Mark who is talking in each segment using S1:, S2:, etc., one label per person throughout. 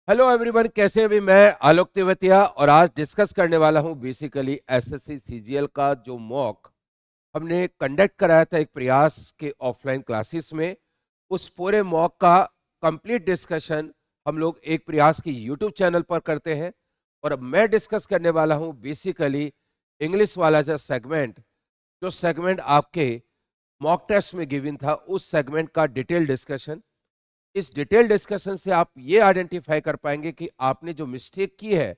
S1: Hello everyone, कैसे हैं? अभी मैं आलोक तिवतिया और आज डिस्कस करने वाला हूं बेसिकली एसएससी सीजीएल का जो मॉक हमने कंडक्ट कराया था एक प्रयास के ऑफलाइन क्लासेस में। उस पूरे मॉक का कंप्लीट डिस्कशन हम लोग एक प्रयास की यूट्यूब चैनल पर करते हैं। और अब मैं डिस्कस करने वाला हूं बेसिकली इंग्लिश वाला जो सेगमेंट आपके मॉक टेस्ट में गिवन था, उस सेगमेंट का डिटेल डिस्कशन। इस डिटेल डिस्कशन से आप ये आइडेंटिफाई कर पाएंगे कि आपने जो मिस्टेक की है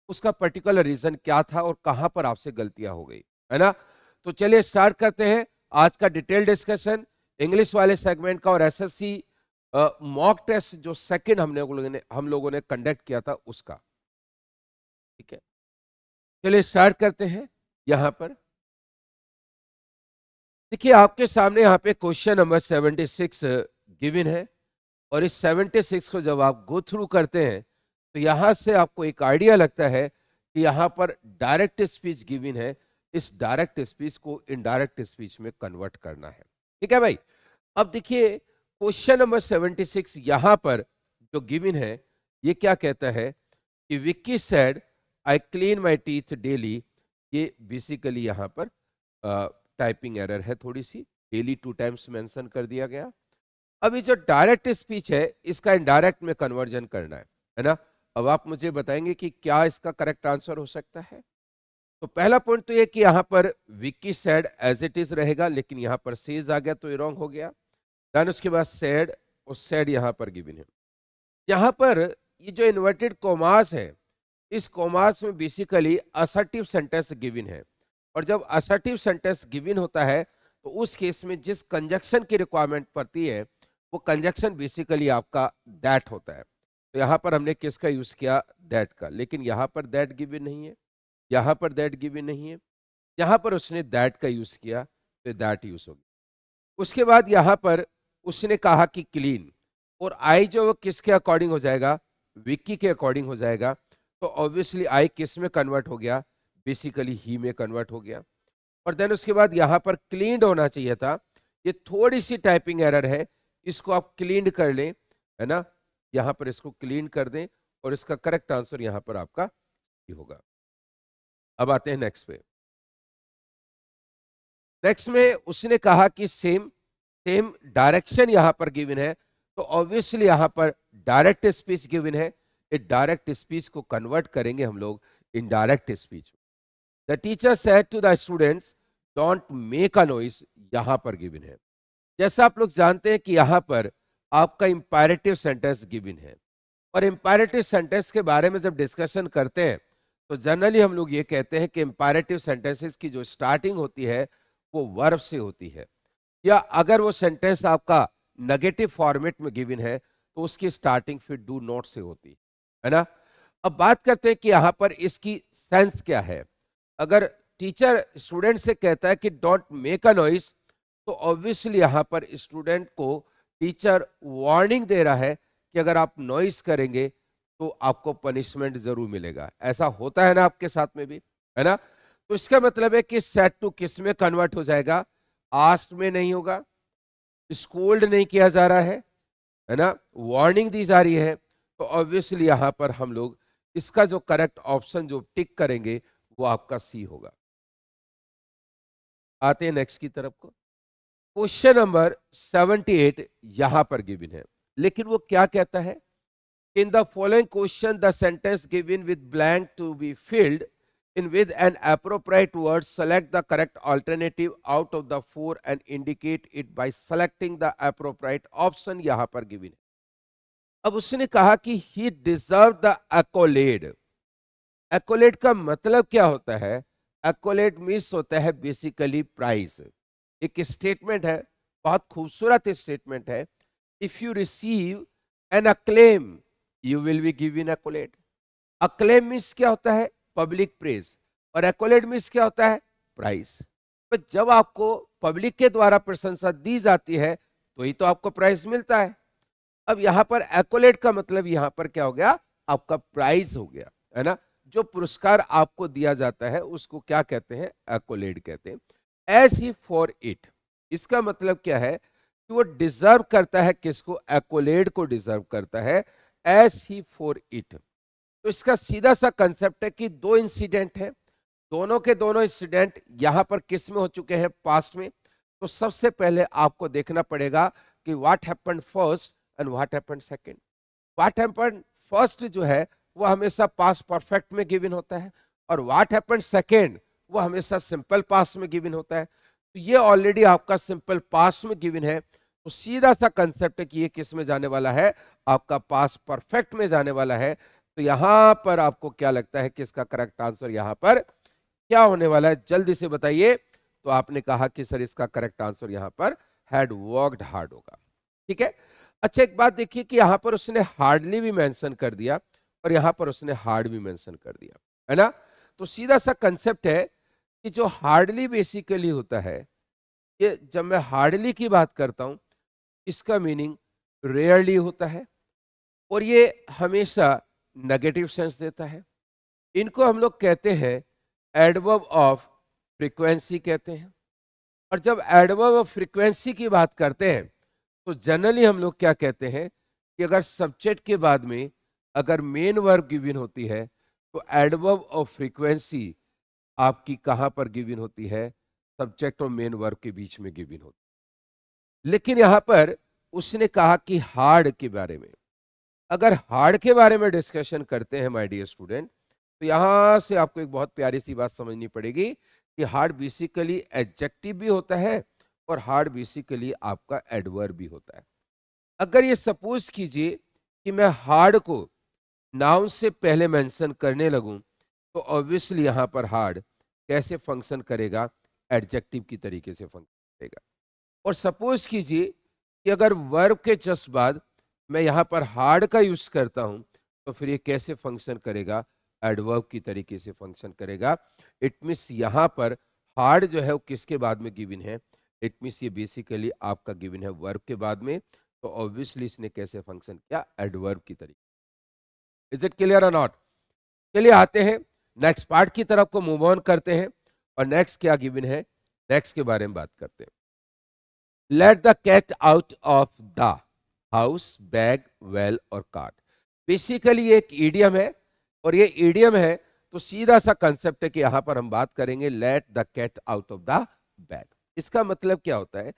S1: उसका पर्टिकुलर रीजन क्या था और कहां पर आपसे गलतियां हो गई, है ना। तो चलिए स्टार्ट करते हैं आज का डिटेल डिस्कशन इंग्लिश वाले सेगमेंट का और एसएससी मॉक टेस्ट जो सेकंड हम लोगों ने कंडक्ट किया था उसका। ठीक है, चलिए स्टार्ट करते हैं। यहां पर देखिए, आपके सामने यहाँ पे क्वेश्चन नंबर 76 गिवन है। और इस 76 को जब आप गो थ्रू करते हैं तो यहां से आपको एक आइडिया लगता है कि यहां पर डायरेक्ट स्पीच गिवन है। इस डायरेक्ट स्पीच को इनडायरेक्ट स्पीच में कन्वर्ट करना है। ठीक है भाई। अब देखिए, क्वेश्चन नंबर 76 यहां पर जो गिवन है, ये क्या कहता है कि Vicky said I clean my teeth daily. ये बेसिकली यहां पर टाइपिंग एरर है थोड़ी सी, डेली 2 टाइम्स मेंशन कर दिया गया। अभी जो डायरेक्ट स्पीच है इसका इनडायरेक्ट में कन्वर्जन करना है ना। अब आप मुझे बताएंगे कि क्या इसका करेक्ट आंसर हो सकता है। तो पहला पॉइंट तो ये कि यहां पर Vicky said as it is रहेगा, लेकिन यहां पर सेज आ गया तो ये रॉन्ग हो गया। देन उसके बाद सैड और सैड यहां पर गिवन है। यहां पर ये जो इन्वर्टेड कोमास है, इस कोमास में बेसिकली असर्टिव सेंटेंस गिवन है। और जब असर्टिव सेंटेंस गिवन होता है तो उस केस में जिस कंजक्शन की रिक्वायरमेंट पड़ती है वो कंजक्शन बेसिकली आपका दैट होता है। तो यहां पर हमने किसका यूज किया? दैट का। लेकिन यहां पर दैट गिवन नहीं है, यहां पर दैट गिवन नहीं है, यहां पर उसने दैट का यूज किया तो दैट यूज हो गया। उसके बाद यहां पर उसने कहा कि क्लीन, और आई जो वो किसके अकॉर्डिंग हो जाएगा? विक्की के अकॉर्डिंग हो जाएगा। तो ऑब्वियसली आई किस में कन्वर्ट हो गया? बेसिकली ही में कन्वर्ट हो गया। और देन उसके बाद यहां पर क्लीन्ड होना चाहिए था। ये थोड़ी सी टाइपिंग एरर है, इसको आप क्लीन्ड कर लें, है ना। यहां पर इसको क्लीन कर दें और इसका करेक्ट आंसर यहां पर आपका ही होगा। अब आते हैं नेक्स्ट पे। नेक्स्ट में उसने कहा कि सेम सेम डायरेक्शन यहां पर गिवन है। तो ऑब्वियसली यहां पर डायरेक्ट स्पीच गिवन है। इस डायरेक्ट स्पीच को कन्वर्ट करेंगे हम लोग indirect speech. The teacher said to the students don't make a noise, यहां पर गिवन है। जैसा आप लोग जानते हैं कि यहां पर आपका इंपैरेटिव सेंटेंस गिवन है। और इंपैरेटिव सेंटेंस के बारे में जब डिस्कशन करते हैं तो जनरली हम लोग ये कहते हैं कि इंपैरेटिव सेंटेंसेस की जो स्टार्टिंग होती है वो वर्ब से होती है, या अगर वो सेंटेंस आपका नेगेटिव फॉर्मेट में गिवन है तो उसकी स्टार्टिंग फिर डू नॉट से होती है ना। अब बात करते हैं कि यहां पर इसकी सेंस क्या है। अगर टीचर स्टूडेंट से कहता है कि डोंट मेक अ नॉइस, तो ऑब्वियसली यहां पर स्टूडेंट को टीचर वार्निंग दे रहा है कि अगर आप नॉइस करेंगे तो आपको पनिशमेंट जरूर मिलेगा। ऐसा होता है ना आपके साथ में भी, है ना। तो इसका मतलब है कि सेट टू किस में कन्वर्ट हो जाएगा? आस्ट में नहीं होगा, स्कोल्ड नहीं किया जा रहा है ना, वार्निंग दी जा रही है। तो ऑब्वियसली यहां पर हम लोग इसका जो करेक्ट ऑप्शन जो टिक करेंगे वो आपका सी होगा। आते हैं नेक्स्ट की तरफ को। क्वेश्चन नंबर 78 यहां पर गिवन है, लेकिन वो क्या कहता है? In the following question the sentence given with blank to be filled in with an appropriate word, select the correct alternative out of the four and indicate it by selecting the appropriate option, यहां पर given है। अब उसने कहा कि he deserved the accolade। एक्कोलेट का मतलब क्या होता है? एक्कोलेट मीन्स होता है बेसिकली प्राइज। एक स्टेटमेंट है, बहुत खूबसूरत स्टेटमेंट है। If you receive an acclaim you will be given accolade. Acclaim means क्या होता है? Public praise. और एक्कोलेट मीन्स क्या होता है? प्राइज। तो जब आपको पब्लिक के द्वारा प्रशंसा दी जाती है तो ही तो आपको प्राइज मिलता है। अब यहां पर एक्कोलेट का मतलब यहां पर क्या हो गया? आपका प्राइज हो गया, है ना। जो पुरस्कार आपको दिया जाता है उसको क्या कहते हैं? एक्कोलेट कहते हैं। एज ही फॉर इट, इसका मतलब क्या है कि वो डिजर्व करता है। किसको? एक्कोलेट को डिजर्व करता है। As he for it. तो इसका सीधा सा कंसेप्ट है कि दो इंसिडेंट है, दोनों के दोनों इंसिडेंट यहां पर किस में हो चुके हैं, पास्ट में। तो सबसे पहले आपको देखना पड़ेगा कि what happened first and what happened second. What happened first जो है वो हमेशा पास्ट परफेक्ट में गिवन होता है, और व्हाट हैपेंड सेकंड वो हमेशा सिंपल पास्ट में गिवन होता है। तो ये ऑलरेडी आपका सिंपल पास्ट में गिवन है, तो सीधा सा कंसेप्ट है कि ये किस में जाने वाला है, आपका पास्ट परफेक्ट में जाने वाला है। तो यहां पर आपको क्या लगता है कि इसका करेक्ट आंसर यहां पर क्या होने वाला है, जल्दी से बताइए। तो आपने कहा कि सर इसका करेक्ट आंसर यहां पर हैड वर्कड हार्ड होगा। ठीक है। अच्छा एक बात देखिए कि यहां पर उसने हार्डली भी मेंशन कर दिया और यहां पर उसने हार्ड भी मेंशन कर दिया, है ना। तो सीधा सा कंसेप्ट है कि जो हार्डली बेसिकली होता है, ये जब मैं हार्डली की बात करता हूं इसका मीनिंग रेयरली होता है, और ये हमेशा नेगेटिव सेंस देता है। इनको हम लोग कहते हैं एडवर्ब ऑफ फ्रीक्वेंसी कहते हैं। और जब एडवर्ब ऑफ फ्रीक्वेंसी की बात करते हैं तो जनरली हम लोग क्या कहते हैं कि अगर सब्जेक्ट के बाद में अगर मेन वर्ब गिवन होती है तो एडवर्ब ऑफ फ्रीक्वेंसी आपकी कहां पर गिवन होती है, सब्जेक्ट और मेन वर्ब के बीच में गिवन होती है। लेकिन यहां पर उसने कहा कि हार्ड के बारे में, अगर हार्ड के बारे में डिस्कशन करते हैं माय डियर स्टूडेंट, तो यहां से आपको एक बहुत प्यारी सी बात समझनी पड़ेगी कि हार्ड बेसिकली एडजेक्टिव भी होता है और हार्ड बेसिकली आपका एडवर्ब भी होता है। अगर ये सपोज कीजिए कि मैं हार्ड को नाउन से पहले मेंशन करने लगूं तो ऑब्वियसली यहां पर हार्ड कैसे फंक्शन करेगा, एडजेक्टिव की तरीके से फंक्शन करेगा। और सपोज कीजिए कि अगर वर्ब के जस्ट बाद मैं यहां पर हार्ड का यूज करता हूं तो फिर ये कैसे फंक्शन करेगा, एडवर्ब की तरीके से फंक्शन करेगा। इट मीन्स यहां पर हार्ड जो है वो किसके बाद में गिवन है, इट मीन्स ये बेसिकली आपका गिवन है वर्ब के बाद में। तो ऑब्वियसली इसने कैसे फंक्शन किया, एडवर्ब की तरीके। Is it clear or not. चलिए आते हैं नेक्स्ट पार्ट की तरफ को मूव ऑन करते हैं, और नेक्स्ट क्या गिवन है, नेक्स्ट के बारे में बात करते हैं। Let the cat out of the house, bag, well और कार्ट। बेसिकली ये एक ईडियम है, और ये ईडियम है तो सीधा सा कंसेप्ट है कि यहां पर हम बात करेंगे let the cat out of the bag. इसका मतलब क्या होता है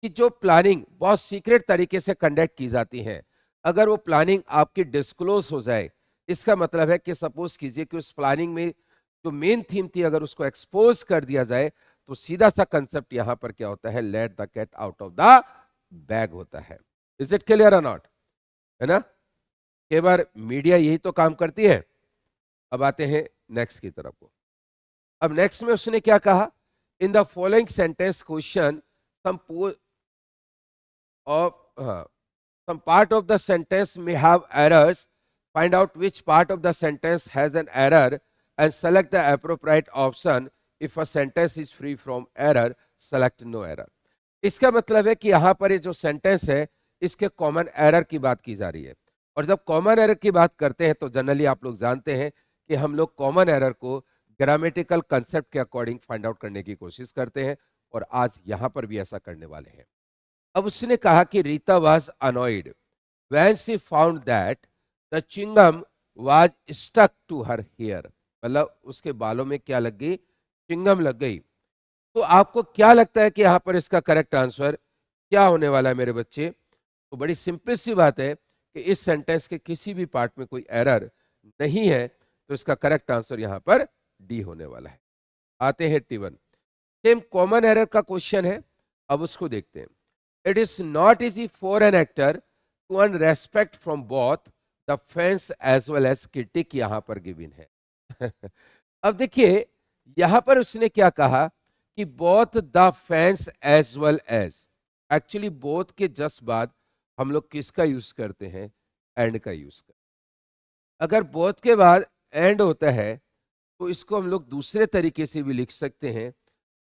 S1: कि जो प्लानिंग बहुत सीक्रेट तरीके से कंडक्ट की जाती है, अगर वो प्लानिंग आपकी डिस्क्लोज हो जाए, इसका मतलब है कि सपोज कीजिए कि उस प्लानिंग में जो मेन थीम थी अगर उसको एक्सपोज कर दिया जाए, तो सीधा सा कंसेप्ट यहां पर क्या होता है, let the cat out of the bag होता है। Is it clear or not, है ना। कई बार मीडिया यही तो काम करती है। अब आते हैं नेक्स्ट की तरफ को। अब नेक्स्ट में उसने क्या कहा, in the following sentence question some of some part of the sentence may have errors. Find out which part of the sentence has an error and select the appropriate option. If a sentence is free from error, select no error. इसका मतलब है कि यहां पर ये जो sentence है इसके कॉमन एरर की बात की जा रही है। और जब कॉमन एरर की बात करते हैं तो जनरली आप लोग जानते हैं कि हम लोग कॉमन एरर को ग्रामेटिकल कंसेप्ट के अकॉर्डिंग फाइंड आउट करने की कोशिश करते हैं, और आज यहां पर भी ऐसा करने वाले हैं। अब उसने कहा कि Rita was annoyed when she found that the chewing gum was stuck to her hair. मतलब उसके बालों में क्या लग गई, चिंगम लग गई। तो आपको क्या लगता है कि यहां पर इसका करेक्ट आंसर क्या होने वाला है मेरे बच्चे। तो बड़ी सिंपल सी बात है कि इस सेंटेंस के किसी भी पार्ट में कोई एरर नहीं है, तो इसका करेक्ट आंसर यहां पर डी होने वाला है। आते हैं टी1, सेम कॉमन एरर का क्वेश्चन है, अब उसको देखते हैं। It is not easy for an actor to earn respect from both the fans as well as critic, यहां पर गिवन है। अब देखिए यहां पर उसने क्या कहा कि both the fans as well as, actually both के जस्ट बाद हम लोग किसका यूज करते हैं, एंड का यूज करते हैं। अगर बोथ के बाद एंड होता है तो इसको हम लोग दूसरे तरीके से भी लिख सकते हैं,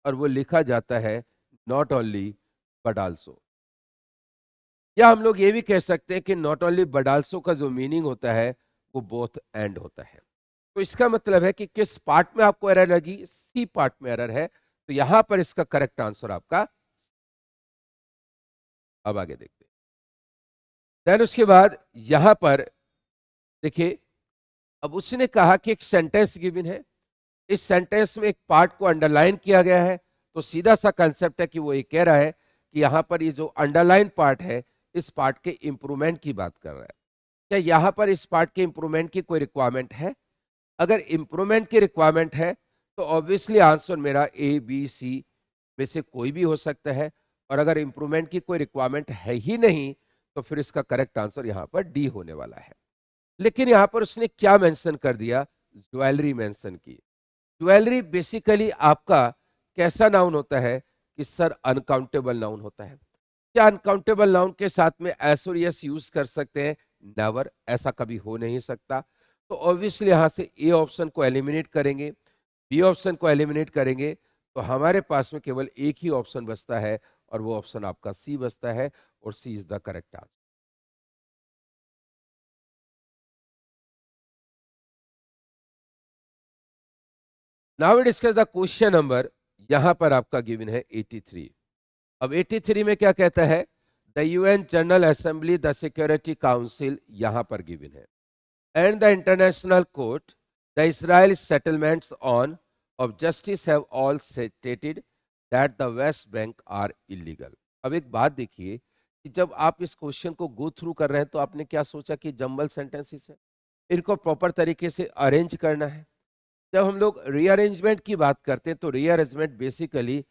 S1: और वो लिखा जाता है नॉट ओनली बट आल्सो। या हम लोग ये भी कह सकते हैं कि नॉट ओनली बट आल्सो का जो मीनिंग होता है वो बोथ एंड होता है। तो इसका मतलब है कि किस पार्ट में आपको एरर लगी, सी पार्ट में एरर है, तो यहां पर इसका करेक्ट आंसर आपका। अब आगे देखते हैं। देन उसके बाद यहां पर देखिए, अब उसने कहा कि एक सेंटेंस गिवन है, इस सेंटेंस में एक पार्ट को अंडरलाइन किया गया है, तो सीधा सा कंसेप्ट है कि वो ये कह रहा है कि यहां पर ये जो अंडरलाइन पार्ट है, इस पार्ट के इंप्रूवमेंट की बात कर रहा है। क्या यहां पर इस पार्ट के इंप्रूवमेंट की कोई रिक्वायरमेंट है? अगर इंप्रूवमेंट की रिक्वायरमेंट है तो ऑब्वियसली आंसर मेरा ए बी सी में से कोई भी हो सकता है, और अगर इंप्रूवमेंट की कोई रिक्वायरमेंट है ही नहीं तो फिर इसका करेक्ट आंसर यहां पर डी होने वाला है। लेकिन यहां पर उसने क्या मेंशन कर दिया? ज्वेलरी मेंशन की। ज्वेलरी बेसिकली आपका कैसा नाउन होता है कि सर अनकाउंटेबल नाउन होता है। क्या अनकाउंटेबल नाउन के साथ में एस और यस यूज कर सकते हैं? नेवर, ऐसा कभी हो नहीं सकता। तो ऑब्वियसली यहां से ए ऑप्शन को एलिमिनेट करेंगे, बी ऑप्शन को एलिमिनेट करेंगे, तो हमारे पास में केवल एक ही ऑप्शन बचता है और वो ऑप्शन आपका सी बचता है, और C is the correct answer. Now we discuss the question number, यहां पर आपका गिवन है 83। अब 83 में क्या कहता है? The UN general assembly, the security council, यहां पर गिवन है, and the international court, the Israel settlements on of justice have all stated that the West Bank are illegal। अब एक बात देखिए कि जब आप इस क्वेश्चन को गो थ्रू कर रहे हैं तो आपने क्या सोचा कि जंबल सेंटेंसेस है, इनको प्रॉपर तरीके से अरेंज करना है। जब हम लोग रीअरेंजमेंट की बात करते हैं तो रीअरेंजमेंट बेसिकली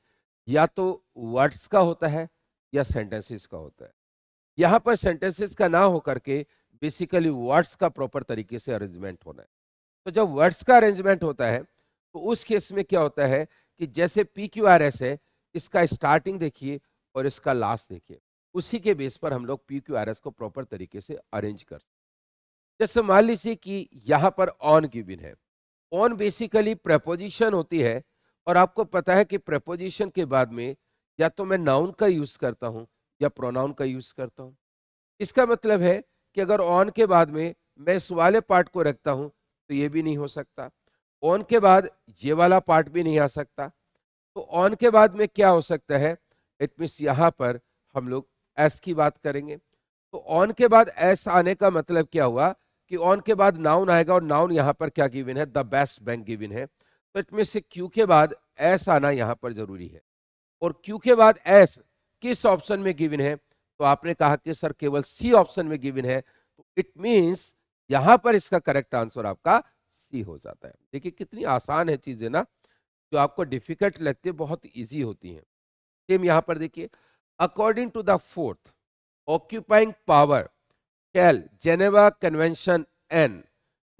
S1: या तो वर्ड्स का होता है या सेंटेंसेस का होता है। यहां पर सेंटेंसेस का ना होकर के बेसिकली वर्ड्स का प्रॉपर तरीके से अरेंजमेंट होना है। तो जब वर्ड्स का अरेंजमेंट होता है तो उस केस में क्या होता है कि जैसे पी क्यू आर एस है, इसका स्टार्टिंग देखिए और इसका लास्ट देखिए, उसी के बेस पर हम लोग पी क्यू आर एस को प्रॉपर तरीके से अरेंज कर सकते हैं। जैसे मान लीजिए कि यहां पर ऑन गिवन है, ऑन बेसिकली प्रेपोजिशन होती है, और आपको पता है कि प्रेपोजिशन के बाद में या तो मैं नाउन का यूज करता हूं या प्रोनाउन का यूज करता हूं। इसका मतलब है कि अगर ऑन के बाद में मैं इस वाले पार्ट को रखता हूं तो ये भी नहीं हो सकता, ऑन के बाद ये वाला पार्ट भी नहीं आ सकता। तो ऑन के बाद में क्या हो सकता है? इट मीन्स यहां पर हम लोग एस की बात करेंगे। तो ऑन के बाद एस आने का मतलब क्या हुआ कि ऑन के बाद नाउन आएगा, और नाउन यहां पर क्या गिवन है? द बेस्ट बैंक गिवन है। तो इट मीन्स क्यू के बाद एस आना यहां पर जरूरी है, और क्यू के बाद एस किस ऑप्शन में गिवन है? तो आपने कहा कि सर केवल सी ऑप्शन में गिवन है, तो इट मींस यहां पर इसका करेक्ट आंसर आपका सी हो जाता है। देखिए कितनी आसान है चीजें ना, जो आपको डिफिकल्ट लगती है बहुत इजी होती हैं। सेम यहां पर देखिए, according to the fourth occupying power call Geneva convention an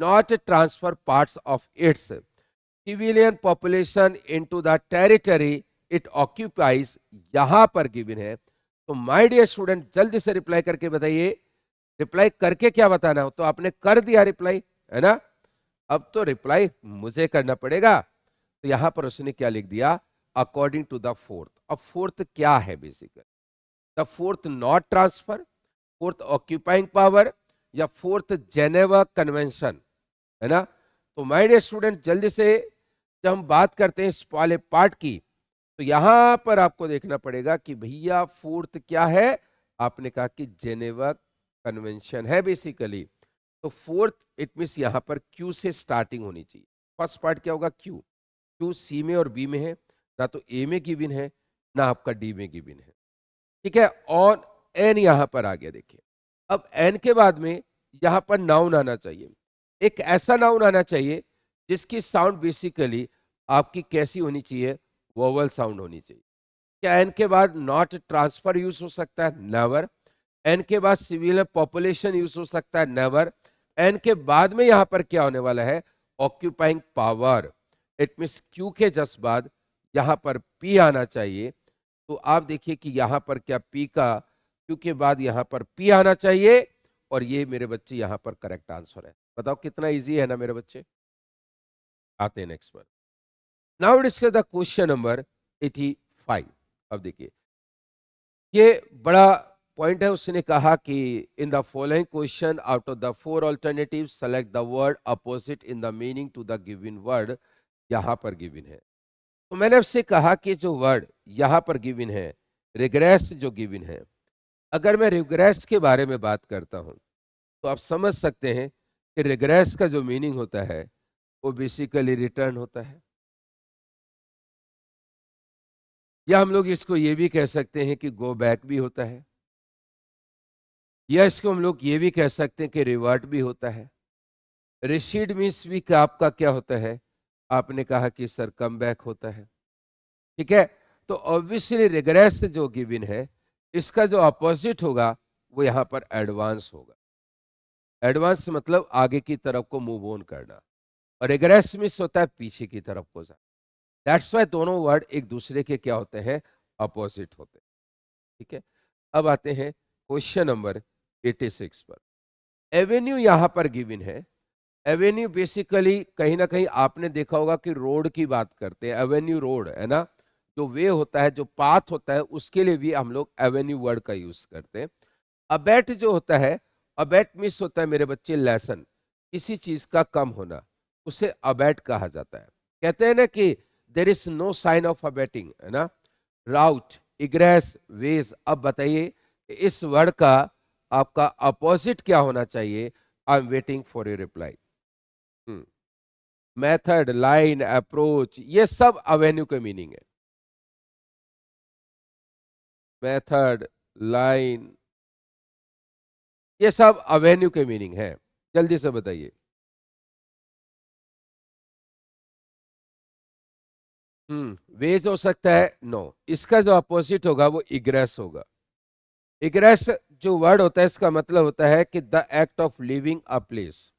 S1: not transfer parts of its civilian population into the territory it occupies, यहां पर गिवन है। तो माय डियर स्टूडेंट जल्दी से रिप्लाई करके बताइए, रिप्लाई करके क्या बताना हो? तो आपने कर दिया रिप्लाई, है ना? अब तो रिप्लाई मुझे करना पड़ेगा। तो यहां पर उसने क्या लिख दिया? According to the fourth. अब फोर्थ क्या है? Basically the fourth not transfer, fourth occupying power, या फोर्थ जेनेवा कन्वेंशन, है ना? तो माय डियर स्टूडेंट जल्दी से, जब हम बात करते हैं इस वाले पार्ट की, तो यहां पर आपको देखना पड़ेगा कि भैया फोर्थ क्या है? आपने कहा कि जेनेवा कन्वेंशन है बेसिकली। तो फोर्थ इट मीन्स यहां पर क्यू से स्टार्टिंग होनी चाहिए। फर्स्ट पार्ट क्या होगा? क्यू। क्यू सी में और बी में है, ना तो ए में गिवन है ना आपका डी में गिवन है। ठीक है, ऑन एन यहां पर आ गया। देखिए अब एन के बाद में यहां पर नाउन आना चाहिए, एक ऐसा नाउन आना चाहिए जिसकी साउंड बेसिकली आपकी कैसी होनी चाहिए? वोवल साउंड होनी चाहिए। क्या एन के बाद नॉट ट्रांसफर यूज हो सकता है? नेवर। एन के बाद सिविल पॉपुलेशन यूज हो सकता है? नेवर। एन के बाद में यहां पर क्या होने वाला है? Occupying power. It means Q के जस्ट बाद यहां पर पी आना चाहिए। तो आप देखिए कि यहां पर क्या पी का क्यू के बाद यहां पर पी आना चाहिए, और ये मेरे बच्चे यहां पर करेक्ट आंसर है। बताओ कितना इजी है ना मेरे बच्चे? आते हैं नेक्स्ट पर। Now discuss the question number 85। अब देखिए ये बड़ा पॉइंट है। उसने कहा कि in the following question out of the four alternative select the word opposite in the meaning to the given word, यहां पर गिवन है। तो मैंने उससे कहा कि जो वर्ड यहां पर गिवन है, रिग्रेस जो गिवन है, अगर मैं रिग्रेस के बारे में बात करता हूं तो आप समझ सकते हैं कि रिग्रेस का जो मीनिंग होता है वो बेसिकली रिटर्न होता है, या हम लोग इसको ये भी कह सकते हैं कि गो बैक भी होता है, या इसको हम लोग ये भी कह सकते हैं कि रिवर्ट भी होता है। रिसीड मीन्स भी कि आपका क्या होता है, आपने कहा कि सर कम बैक होता है, ठीक है। तो ऑब्वियसली रिग्रेस जो गिवन है इसका जो अपोजिट होगा वो यहां पर एडवांस होगा। एडवांस मतलब आगे की तरफ को मूव ऑन करना, और रिग्रेस मीन्स होता है पीछे की तरफ को जाना। दैट्स वाई दोनों वर्ड एक दूसरे के क्या होते हैं, अपोजिट होते हैं, ठीक है। अब आते हैं क्वेश्चन नंबर 86 पर। एवेन्यू यहां पर गिवन है। एवेन्यू बेसिकली कहीं ना कहीं आपने देखा होगा कि रोड की बात करते हैं, एवेन्यू रोड है ना, जो वे होता है, जो पाथ होता है, उसके लिए भी हम लोग एवेन्यू वर्ड का यूज करते हैं। अबेट जो होता है, अबेट मिस होता है मेरे बच्चे लेसन, किसी चीज का कम होना, उसे अबेट कहा जाता है। कहते हैं ना कि there is no sign of abating, है ना। Rout, egress, wage. अब बताइए इस वर्ड का आपका अपोजिट क्या होना चाहिए। I am waiting for your reply. Method, line, approach, ये सब अवेन्यू के मीनिंग है। मेथड, लाइन, ये सब अवेन्यू के मीनिंग है। जल्दी से बताइए। वेज हो सकता है, नो। इसका जो अपोजिट होगा वो इग्रेस होगा। इग्रेस जो वर्ड होता है इसका मतलब होता है कि the act of living a place.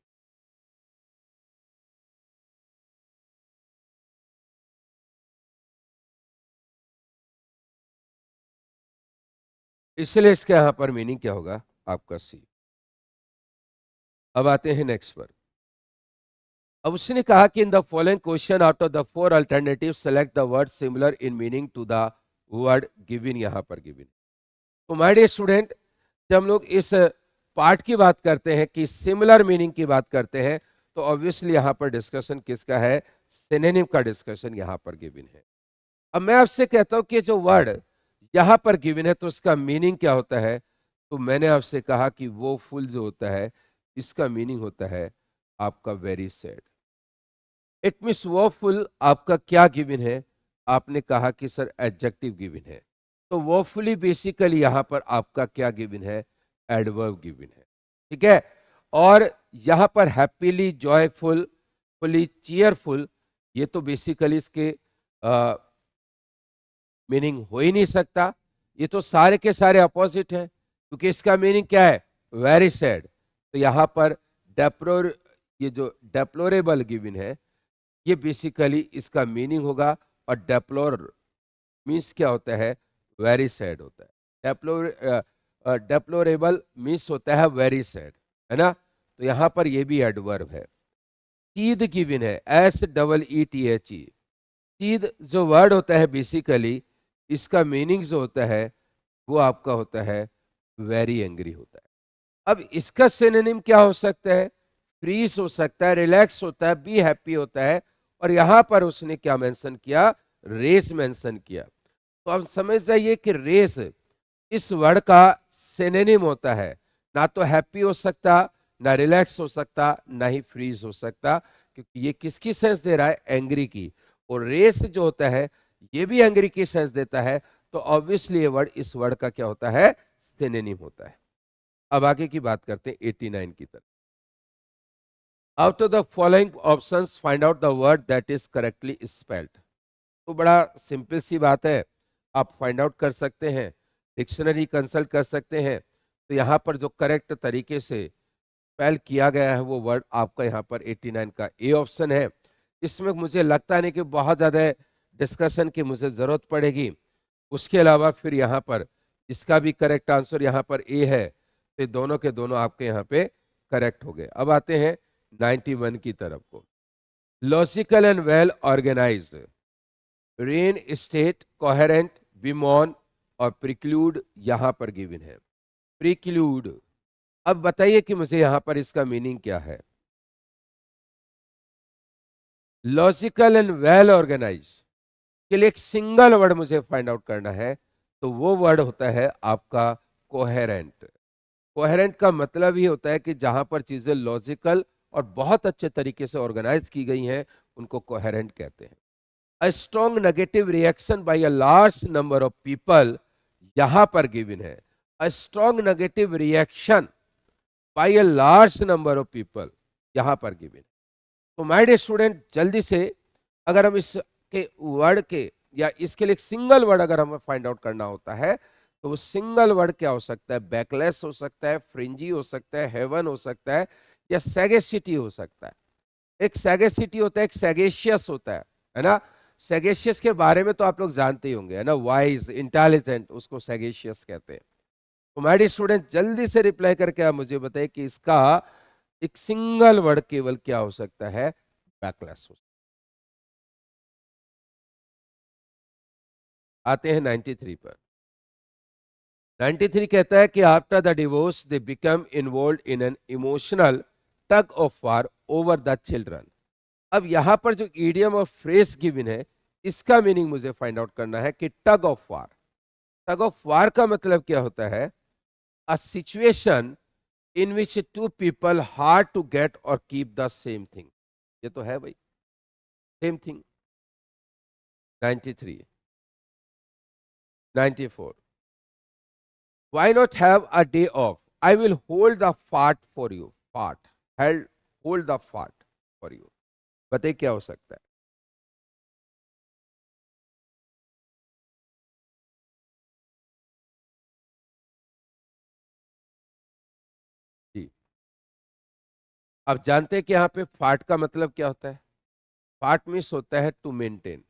S1: इसलिए इसके यहां पर मीनिंग क्या होगा, आपका सी। अब आते हैं नेक्स्ट पर। अब उसने कहा कि in the following question out of the four alternative select the word similar in meaning to the word given, यहां पर गिवन। तो माय डियर स्टूडेंट, जब हम लोग इस पार्ट की बात करते हैं कि सिमिलर मीनिंग की बात करते हैं, तो ऑब्वियसली यहां पर डिस्कशन किसका है, सिनोनिम का डिस्कशन यहां पर गिवन है। अब मैं आपसे कहता हूं कि जो वर्ड यहां पर गिवन है तो उसका मीनिंग क्या होता है। तो मैंने आपसे कहा कि वो फुल जो होता है इसका मीनिंग होता है आपका वेरी सैड। इट मीन्स वो फुल आपका क्या गिवन है, आपने कहा कि सर एडजेक्टिव गिवन है, तो वो फुली बेसिकली यहां पर आपका क्या गिवन है, एडवर्ब गिवन है, ठीक है। और यहां पर हैप्पीली, जॉयफुल, फुली चीयरफुल, ये तो बेसिकली इसके मीनिंग हो ही नहीं सकता। ये तो सारे के सारे अपोजिट है, क्योंकि इसका मीनिंग क्या है, वेरी सैड। तो यहां पर डेप्लोर, ये जो डेप्लोरेबल गिवन है ये बेसिकली इसका मीनिंग होगा। और डेप्लोर मीन्स क्या होता है, वेरी सैड होता है। डेप्लोरेबल मीन्स होता है वेरी सैड, है ना। तो यहां पर ये भी एडवर्ब है। चीद गिवन है, SEETHE। चीद जो वर्ड होता है बेसिकली इसका मीनिंग जो होता है वो आपका होता है वेरी एंग्री होता है। अब इसका सिनोनिम क्या हो सकता है, फ्रीज हो सकता है, रिलैक्स होता है, बी हैप्पी होता है। और यहां पर उसने क्या मेंशन किया, रेस मेंशन किया। तो आप समझ जाइए कि रेस इस वर्ड का सिनोनिम होता है। ना तो हैप्पी हो सकता, ना रिलैक्स हो सकता, ना ही फ्रीज हो सकता, क्योंकि ये किसकी सेंस दे रहा है, एंग्री की। और रेस जो होता है ये भी एंग्री की सेंस देता है। तो ऑब्वियसली ये वर्ड इस वर्ड का क्या होता है, सिनोनिम होता है। अब आगे की बात करते हैं 89 की तरफ। Out of the following options find out the word that is correctly spelled. तो बड़ा सिंपल सी बात है, आप फाइंड आउट कर सकते हैं, डिक्शनरी कंसल्ट कर सकते हैं। तो यहाँ पर जो करेक्ट तरीके से स्पेल किया गया है वो वर्ड आपका यहाँ पर 89 का ए ऑप्शन है। इसमें मुझे लगता नहीं कि बहुत ज़्यादा डिस्कशन की मुझे ज़रूरत पड़ेगी। उसके अलावा फिर यहाँ पर इसका भी करेक्ट आंसर यहाँ पर ए है। तो दोनों के दोनों आपके यहाँ पे करेक्ट हो गए। अब आते हैं 91 की तरफ को। Logical and well organised, reinstate, coherent, विमोन और प्रिक्लूड यहां पर गिवन है। प्रिक्लूड, अब बताइए कि मुझे यहां पर इसका मीनिंग क्या है। लॉजिकल एंड वेल ऑर्गेनाइज के लिए एक सिंगल वर्ड मुझे फाइंड आउट करना है, तो वो वर्ड होता है आपका कोहेरेंट। कोहेरेंट का मतलब ही होता है कि जहां पर चीजें लॉजिकल और बहुत अच्छे तरीके से ऑर्गेनाइज की गई हैं, उनको कोहेरेंट कहते हैं। A strong negative reaction by a large number of people यहां पर गिवन है। A strong negative reaction by a large number of people यहां पर गिवन। तो माय डियर स्टूडेंट, जल्दी से अगर हम इसके वर्ड के या इसके लिए एक सिंगल वर्ड अगर हमें फाइंड आउट करना होता है, तो वो सिंगल वर्ड क्या हो सकता है? बैकलेस हो सकता है, फ्रिंजी हो सकता है, हेवन हो सकता है, या सैगेसिटी हो सकता है। एक सैगेसिटी होता है, एक सैगेशियस होता है ना। सैगेशियस के बारे में तो आप लोग जानते ही होंगे, है ना, वाइज इंटेलिजेंट, उसको सैगेशियस कहते हैं। तो माय डियर स्टूडेंट, जल्दी से रिप्लाई करके आप मुझे बताइए कि इसका एक सिंगल वर्ड केवल क्या हो सकता है? बैकलेस हो। आते हैं 93 पर। 93 कहता है कि after the divorce they become involve in an emotional tug of war over the children. अब यहां पर जो ईडियम और फ्रेज गिवन है, इसका मीनिंग मुझे फाइंड आउट करना है कि tug of war. Tug of war का मतलब क्या होता है? A situation in which two people hard to get or keep the same thing. ये तो है भाई, same thing. 93, 94, why not have a day off? I will hold the fart for you. Fart, held, hold the fart for you. बताइए क्या हो सकता है? जी, आप जानते हैं कि यहाँ पे फाट का मतलब क्या होता है? फाट मीन्स होता है टू मेंटेन,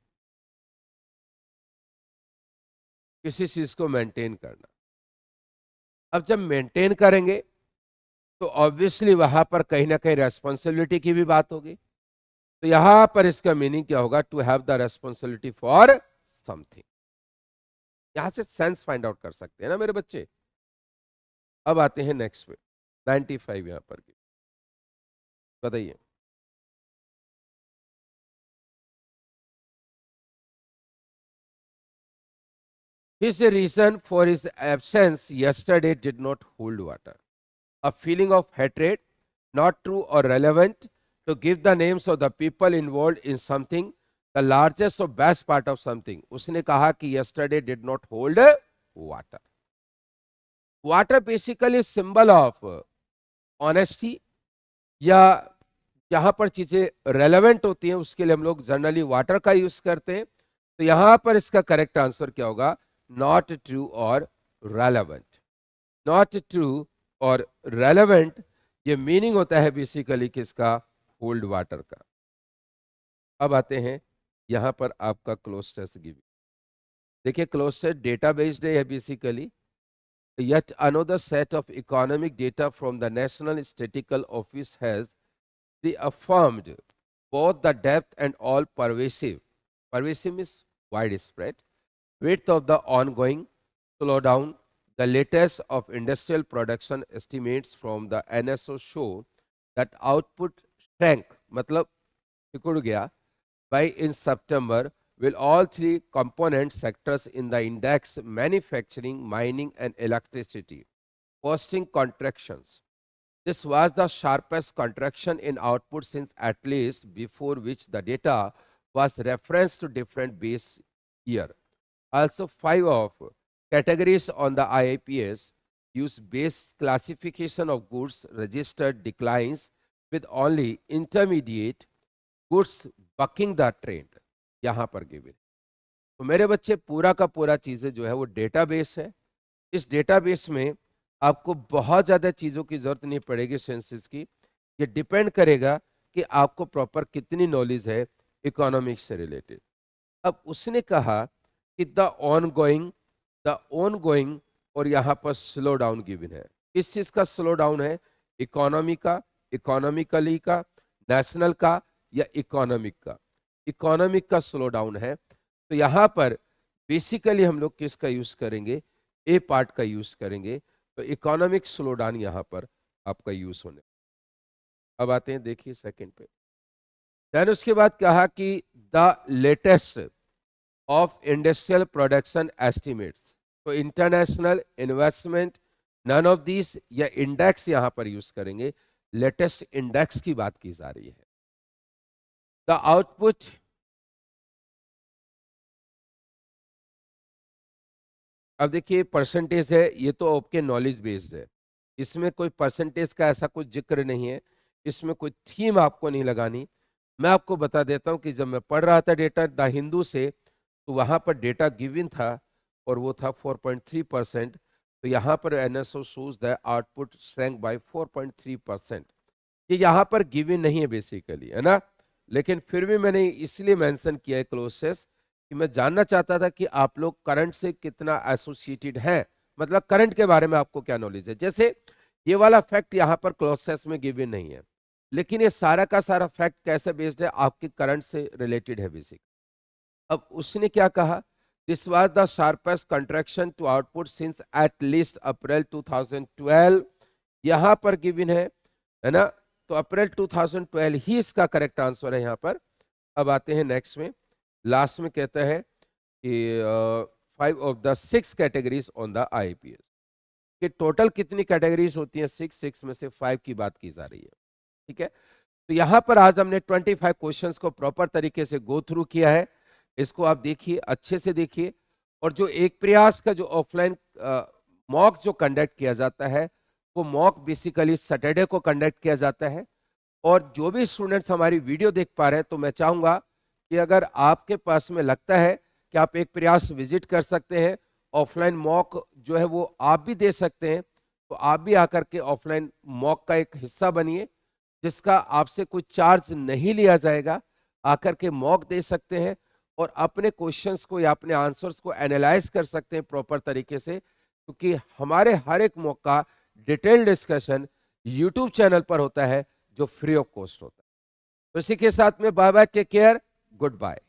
S1: किसी चीज को मेंटेन करना। अब जब मेंटेन करेंगे तो ऑब्वियसली वहां पर कहीं ना कहीं रेस्पॉन्सिबिलिटी की भी बात होगी। तो यहां पर इसका मीनिंग क्या होगा? To have the responsibility for something. यहां से सेंस फाइंड आउट कर सकते हैं ना मेरे बच्चे। अब आते हैं नेक्स्ट पे, 95 यहां पर की। बताइए। His reason for his absence yesterday did not hold water. A feeling of hatred, not true or relevant, to give the names of the people involved in something, the largest or best part of something. उसने कहा कि yesterday did not hold water. Water basically symbol of honesty, या जहां पर चीजें relevant होती हैं उसके लिए हम लोग जनरली वाटर का यूज करते हैं। तो यहां पर इसका करेक्ट आंसर क्या होगा? नॉट ट्रू और रेलेवेंट। नॉट ट्रू और रेलेवेंट, ये मीनिंग होता है बेसिकली किसका? होल्ड वाटर का। अब आते हैं यहां पर आपका क्लोज टेस्ट गिवन। देखिए, क्लोज टेस्ट डेटा बेस्ड है basically. Yet another set of economic data from the National Statistical Office has reaffirmed both the depth and all pervasive is widespread, width of the ongoing slowdown. The latest of industrial production estimates from the NSO show that output shrank, मतलब सिकुड़ गया, by in September, will all three component sectors in the index, manufacturing, mining and electricity, posting contractions. This was the sharpest contraction in output since at least before which the data was referenced to different base year. Also, 5 of categories on the IIPS use base classification of goods registered declines, with only intermediate goods bucking the trend यहाँ पर given. तो मेरे बच्चे, पूरा का पूरा चीजें जो है वो डेटाबेस है। इस डेटाबेस में आपको बहुत ज्यादा चीजों की जरूरत नहीं पड़ेगी सेंसेस की। ये डिपेंड करेगा कि आपको प्रॉपर कितनी नॉलेज है इकोनॉमिक्स से रिलेटेड। अब उसने कहा कि द ऑन गोइंग और यहां पर स्लो डाउन गिवन है। किस चीज का स्लो डाउन है? इकोनॉमी का, इकोनॉमिकली का, नेशनल का, या इकोनॉमिक का? इकोनॉमिक का स्लो डाउन है। तो यहां पर बेसिकली हम लोग किसका यूज करेंगे? ए पार्ट का यूज करेंगे। तो इकोनॉमिक स्लो डाउन यहां पर आपका यूज होने। अब आते हैं, देखिए सेकंड पे। देन उसके बाद कहा कि the latest of industrial production estimates. तो international investment, none of this, या इंडेक्स यहां पर यूज करेंगे। लेटेस्ट इंडेक्स की बात की जा रही है। द आउटपुट अब देखिए परसेंटेज है, ये तो आपके नॉलेज बेस्ड है, इसमें कोई परसेंटेज का ऐसा कुछ जिक्र नहीं है, इसमें कोई थीम आपको नहीं लगानी। मैं आपको बता देता हूं कि जब मैं पढ़ रहा था डेटा द हिंदू से, तो वहां पर डेटा गिवन था और वो था 4.3%। तो यहाँ पर NSO shows the output sank by 4.3%। ये यहाँ पर गिवन नहीं है बेसिकली, है ना, लेकिन फिर भी मैंने इसलिए मेंशन किया है क्लोजेस कि मैं जानना चाहता था कि आप लोग करंट से कितना एसोसिएटेड हैं, मतलब करंट के बारे में आपको क्या नॉलेज है। जैसे ये वाला फैक्ट यहाँ पर क्लोजेस में गिवन नहीं है, लेकिन ये सारा का सारा फैक्ट कैसे बेस्ड है, आपके करंट से रिलेटेड है बेसिक। अब उसने क्या कहा, this was the sharpest contraction to output since at least April 2012, यहां पर गिवन है ना, तो अप्रैल 2012 ही इसका करेक्ट आंसर है यहाँ पर। अब आते हैं नेक्स्ट में, लास्ट में कहता है कि 5 of the 6 categories on the IPS, कि टोटल कितनी कैटेगरीज होती हैं, 6 में से 5 की बात की जा रही है। ठीक है, तो यहां पर आज हमने 25 क्वेश्चंस को प्रॉपर तरीके से गो थ्रू किया है। इसको आप देखिए, अच्छे से देखिए, और जो एक प्रयास का जो ऑफलाइन मॉक जो कंडक्ट किया जाता है, वो मॉक बेसिकली सैटरडे को कंडक्ट किया जाता है। और जो भी स्टूडेंट्स हमारी वीडियो देख पा रहे हैं, तो मैं चाहूंगा कि अगर आपके पास में लगता है कि आप एक प्रयास विजिट कर सकते हैं, ऑफलाइन मॉक जो है वो आप भी दे सकते हैं, तो आप भी आकर के ऑफलाइन मॉक का एक हिस्सा बनिए, जिसका आपसे कोई चार्ज नहीं लिया जाएगा। आकर के मॉक दे सकते हैं और अपने क्वेश्चंस को या अपने आंसर्स को एनालाइज कर सकते हैं प्रॉपर तरीके से, क्योंकि हमारे हर एक मॉक का डिटेल डिस्कशन यूट्यूब चैनल पर होता है, जो फ्री ऑफ कॉस्ट होता है। तो इसी के साथ में bye bye, take care, good bye.